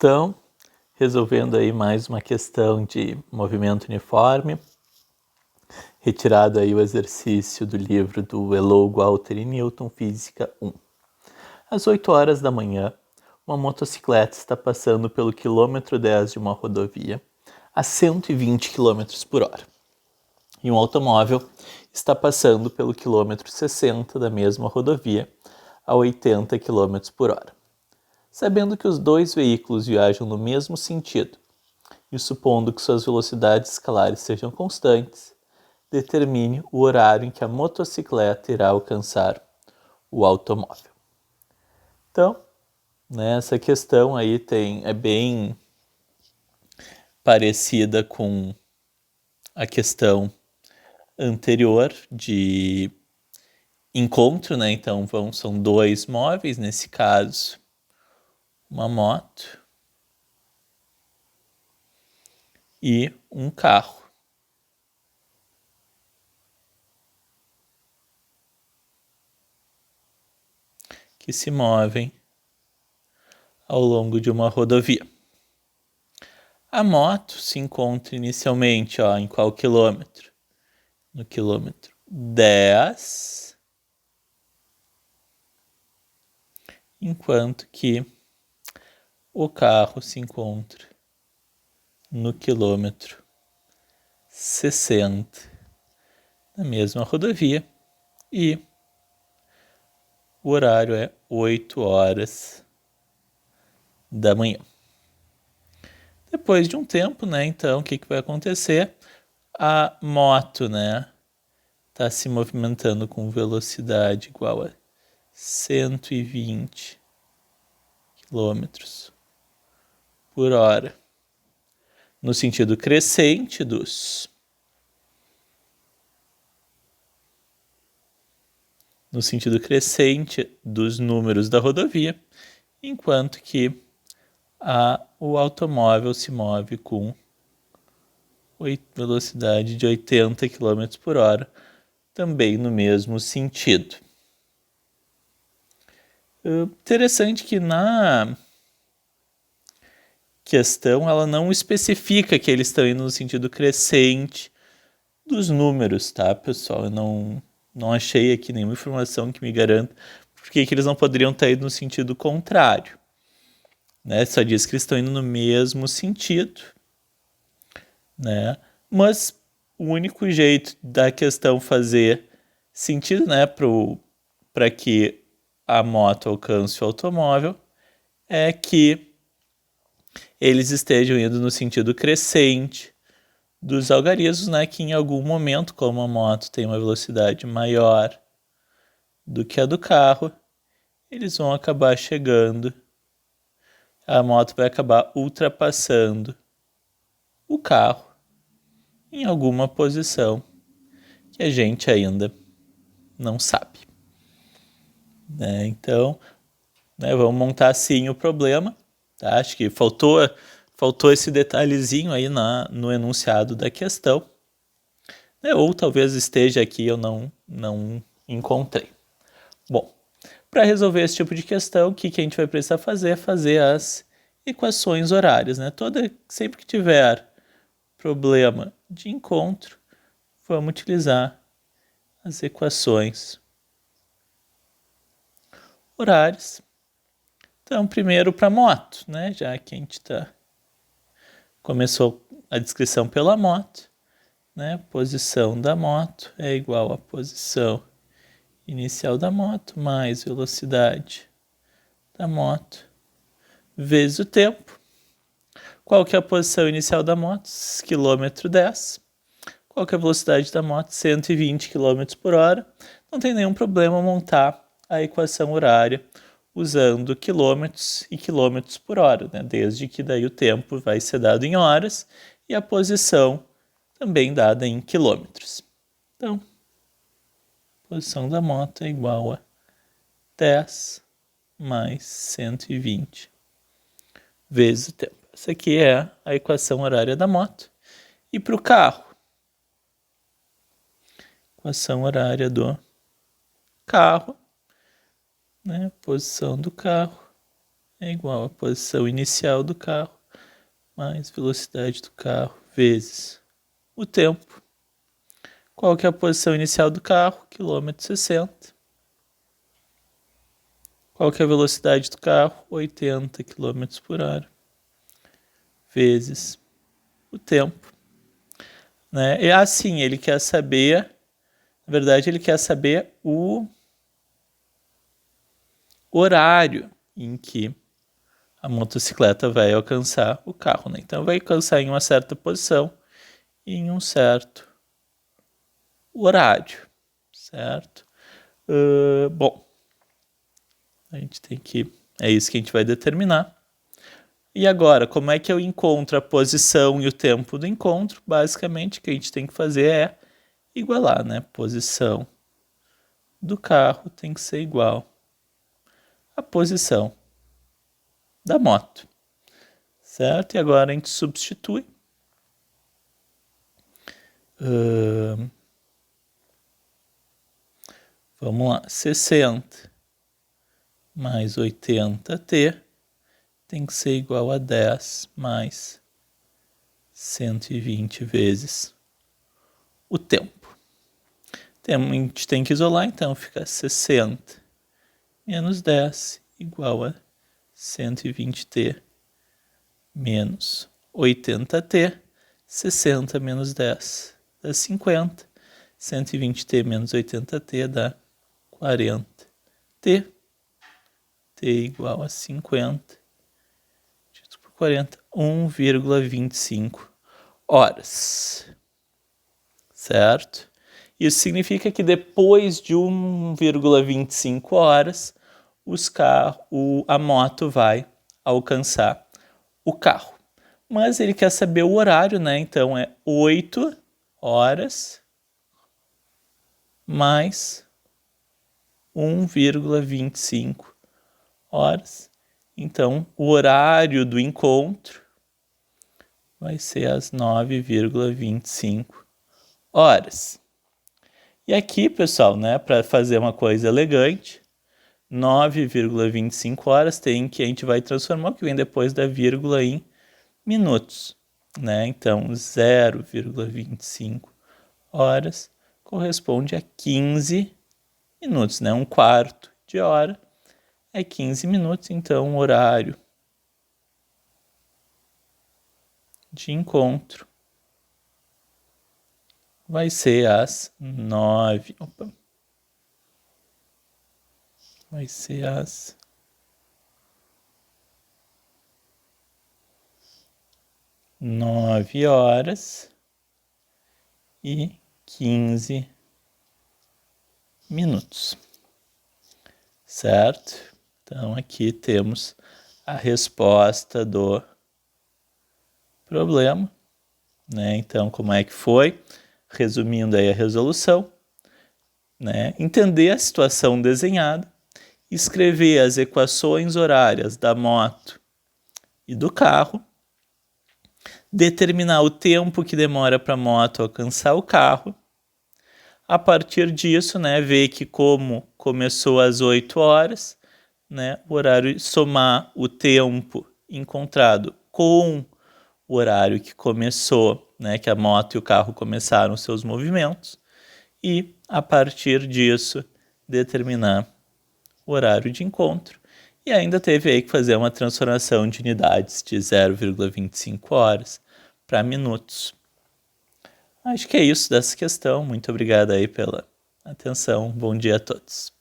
Então, resolvendo aí mais uma questão de movimento uniforme, retirado aí o exercício do livro do Elou, Walter e Newton, Física 1. Às 8 horas da manhã, uma motocicleta está passando pelo quilômetro 10 de uma rodovia a 120 km por hora. E um automóvel está passando pelo quilômetro 60 da mesma rodovia a 80 km por hora. Sabendo que os dois veículos viajam no mesmo sentido e supondo que suas velocidades escalares sejam constantes, determine o horário em que a motocicleta irá alcançar o automóvel. Então, essa questão aí é bem parecida com a questão anterior de encontro, né? Então são dois móveis, nesse caso, uma moto e um carro. Que se movem ao longo de uma rodovia. A moto se encontra inicialmente em qual quilômetro? No quilômetro 10, enquanto que o carro se encontra no quilômetro 60 na mesma rodovia e o horário é 8 horas da manhã. Depois de um tempo, então, o que vai acontecer? A moto, está se movimentando com velocidade igual a 120 km por hora no sentido crescente dos números da rodovia, enquanto que o automóvel se move com velocidade de 80 km por hora, também no mesmo sentido. Interessante que na questão ela não especifica que eles estão indo no sentido crescente dos números, tá, pessoal? Eu não achei aqui nenhuma informação que me garanta porque que eles não poderiam estar indo no sentido contrário. Só diz que eles estão indo no mesmo sentido, Mas o único jeito da questão fazer sentido, para que a moto alcance o automóvel é que eles estejam indo no sentido crescente dos algarismos, que em algum momento, como a moto tem uma velocidade maior do que a do carro, eles vão acabar chegando, a moto vai acabar ultrapassando o carro em alguma posição que a gente ainda não sabe. Então, vamos montar assim o problema. Tá? Acho que faltou esse detalhezinho aí no enunciado da questão. Ou talvez esteja aqui, eu não encontrei. Bom, para resolver esse tipo de questão, o que a gente vai precisar fazer é fazer as equações horárias. Sempre que tiver problema de encontro, vamos utilizar as equações horárias. Então, primeiro para moto, já que a gente começou a descrição pela moto, posição da moto é igual à posição inicial da moto mais velocidade da moto vezes o tempo. Qual que é a posição inicial da moto? Quilômetro 10. Qual que é a velocidade da moto? 120 km por hora. Não tem nenhum problema montar a equação horária usando quilômetros e quilômetros por hora, desde que daí o tempo vai ser dado em horas e a posição também dada em quilômetros. Então, a posição da moto é igual a 10 mais 120 vezes o tempo. Essa aqui é a equação horária da moto. E para o carro, equação horária do carro, posição do carro é igual à posição inicial do carro mais velocidade do carro vezes o tempo. Qual que é a posição inicial do carro? Quilômetro 60. Qual que é a velocidade do carro? 80 km por hora. Vezes o tempo. Né? E assim, ele quer saber... Na verdade, ele quer saber o horário em que a motocicleta vai alcançar o carro. Né? Então, vai alcançar em uma certa posição e em um certo horário, certo? Bom, a gente tem que... É isso que a gente vai determinar. E agora, como é que eu encontro a posição e o tempo do encontro? Basicamente, o que a gente tem que fazer é igualar, né? Posição do carro tem que ser igual à posição da moto, certo? E agora a gente substitui. Vamos lá, 60 mais 80t tem que ser igual a 10 mais 120 vezes o tempo. A gente tem que isolar, então fica 60 menos 10 igual a 120t menos 80t. 60 menos 10 dá 50. 120t menos 80t dá 40t. T igual a 50. Dividido por 40, 1,25 horas. Certo? Isso significa que depois de 1,25 horas, a moto vai alcançar o carro. Mas ele quer saber o horário, né? Então é 8 horas mais 1,25 horas. Então o horário do encontro vai ser às 9,25 horas. E aqui, pessoal, né, para fazer uma coisa elegante, 9,25 horas tem que a gente vai transformar o que vem depois da vírgula em minutos, né? Então, 0,25 horas corresponde a 15 minutos, né? Um quarto de hora é 15 minutos, então o horário de encontro vai ser às 9. Vai ser às 9 horas e 15 minutos. Certo? Então aqui temos a resposta do problema, né? Então, como é que foi? Resumindo aí a resolução, né? Entender a situação desenhada, escrever as equações horárias da moto e do carro, determinar o tempo que demora para a moto alcançar o carro. A partir disso, né, ver que como começou às 8 horas, né, o horário, somar o tempo encontrado com o horário que começou, né, que a moto e o carro começaram seus movimentos, e a partir disso determinar o horário de encontro. E ainda teve aí que fazer uma transformação de unidades de 0,25 horas para minutos. Acho que é isso dessa questão. Muito obrigado aí pela atenção. Bom dia a todos.